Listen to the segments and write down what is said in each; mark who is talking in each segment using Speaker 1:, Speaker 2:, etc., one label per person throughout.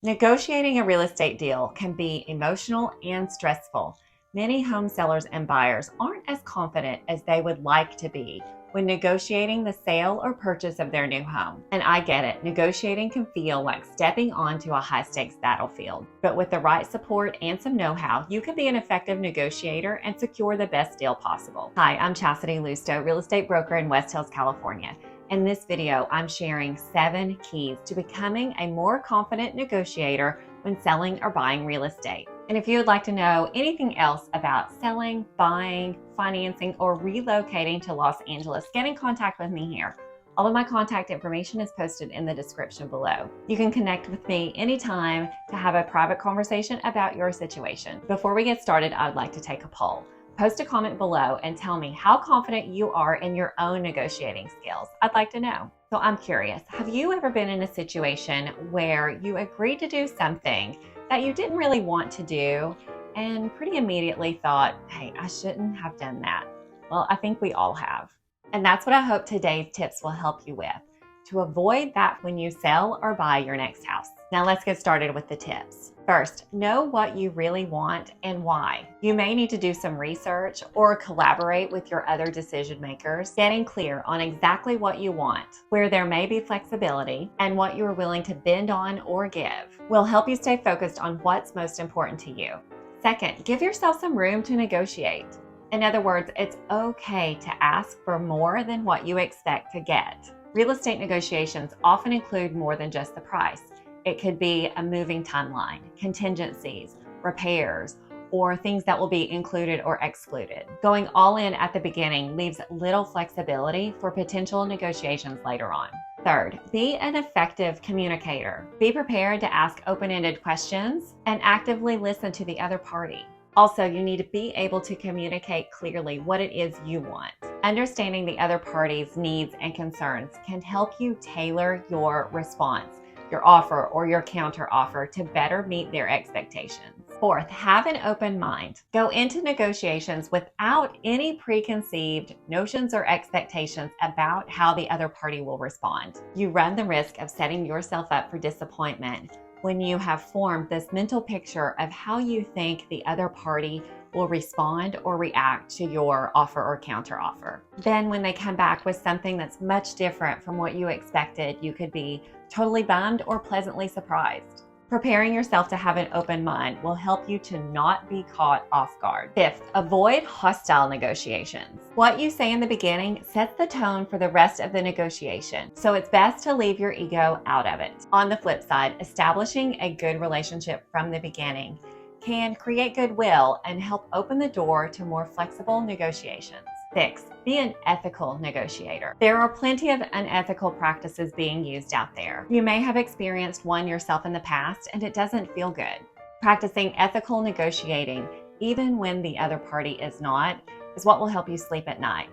Speaker 1: Negotiating a real estate deal can be emotional and stressful. Many home sellers and buyers aren't as confident as they would like to be when negotiating the sale or purchase of their new home. And I get it, negotiating can feel like stepping onto a high-stakes battlefield. But with the right support and some know-how, you can be an effective negotiator and secure the best deal possible. Hi, I'm Chastity Lusto, real estate broker in West Hills, California. In this video, I'm sharing 7 keys to becoming a more confident negotiator when selling or buying real estate. And if you would like to know anything else about selling, buying, financing, or relocating to Los Angeles, get in contact with me here. All of my contact information is posted in the description below. You can connect with me anytime to have a private conversation about your situation. Before we get started, I would like to take a poll. Post a comment below and tell me how confident you are in your own negotiating skills. I'd like to know. So I'm curious, have you ever been in a situation where you agreed to do something that you didn't really want to do and pretty immediately thought, hey, I shouldn't have done that? Well, I think we all have. And that's what I hope today's tips will help you with, to avoid that when you sell or buy your next house. Now let's get started with the tips. First, know what you really want and why. You may need to do some research or collaborate with your other decision makers, getting clear on exactly what you want, where there may be flexibility, and what you are willing to bend on or give will help you stay focused on what's most important to you. Second, give yourself some room to negotiate. In other words, it's okay to ask for more than what you expect to get. Real estate negotiations often include more than just the price. It could be a moving timeline, contingencies, repairs, or things that will be included or excluded. Going all in at the beginning leaves little flexibility for potential negotiations later on. Third, be an effective communicator. Be prepared to ask open-ended questions and actively listen to the other party. Also, you need to be able to communicate clearly what it is you want. Understanding the other party's needs and concerns can help you tailor your response, your offer or your counter offer to better meet their expectations. Fourth, have an open mind. Go into negotiations without any preconceived notions or expectations about how the other party will respond. You run the risk of setting yourself up for disappointment when you have formed this mental picture of how you think the other party will respond or react to your offer or counter offer. Then when they come back with something that's much different from what you expected, you could be totally bummed or pleasantly surprised. Preparing yourself to have an open mind will help you to not be caught off guard. Fifth, avoid hostile negotiations. What you say in the beginning sets the tone for the rest of the negotiation, so it's best to leave your ego out of it. On the flip side, establishing a good relationship from the beginning can create goodwill and help open the door to more flexible negotiations. 6, be an ethical negotiator. There are plenty of unethical practices being used out there. You may have experienced one yourself in the past and it doesn't feel good. Practicing ethical negotiating, even when the other party is not, is what will help you sleep at night.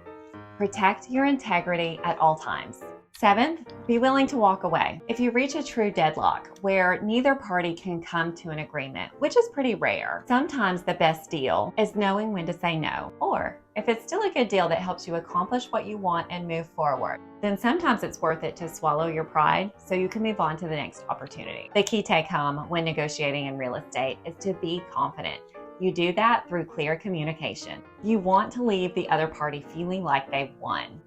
Speaker 1: Protect your integrity at all times. 7th, be willing to walk away. If you reach a true deadlock where neither party can come to an agreement, which is pretty rare, sometimes the best deal is knowing when to say no. Or if it's still a good deal that helps you accomplish what you want and move forward, then sometimes it's worth it to swallow your pride so you can move on to the next opportunity. The key take home when negotiating in real estate is to be confident. You do that through clear communication. You want to leave the other party feeling like they've won.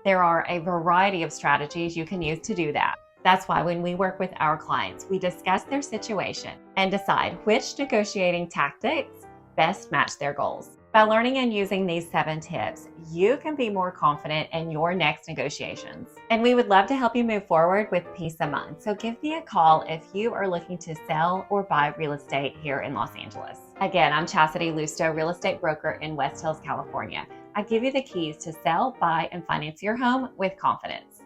Speaker 1: There are a variety of strategies you can use to do that. That's why when we work with our clients, we discuss their situation and decide which negotiating tactics best match their goals. By learning and using these 7 tips, you can be more confident in your next negotiations. And we would love to help you move forward with peace of mind. So give me a call if you are looking to sell or buy real estate here in Los Angeles. Again, I'm Chastity Lusto, real estate broker in West Hills, California. I give you the keys to sell, buy, and finance your home with confidence.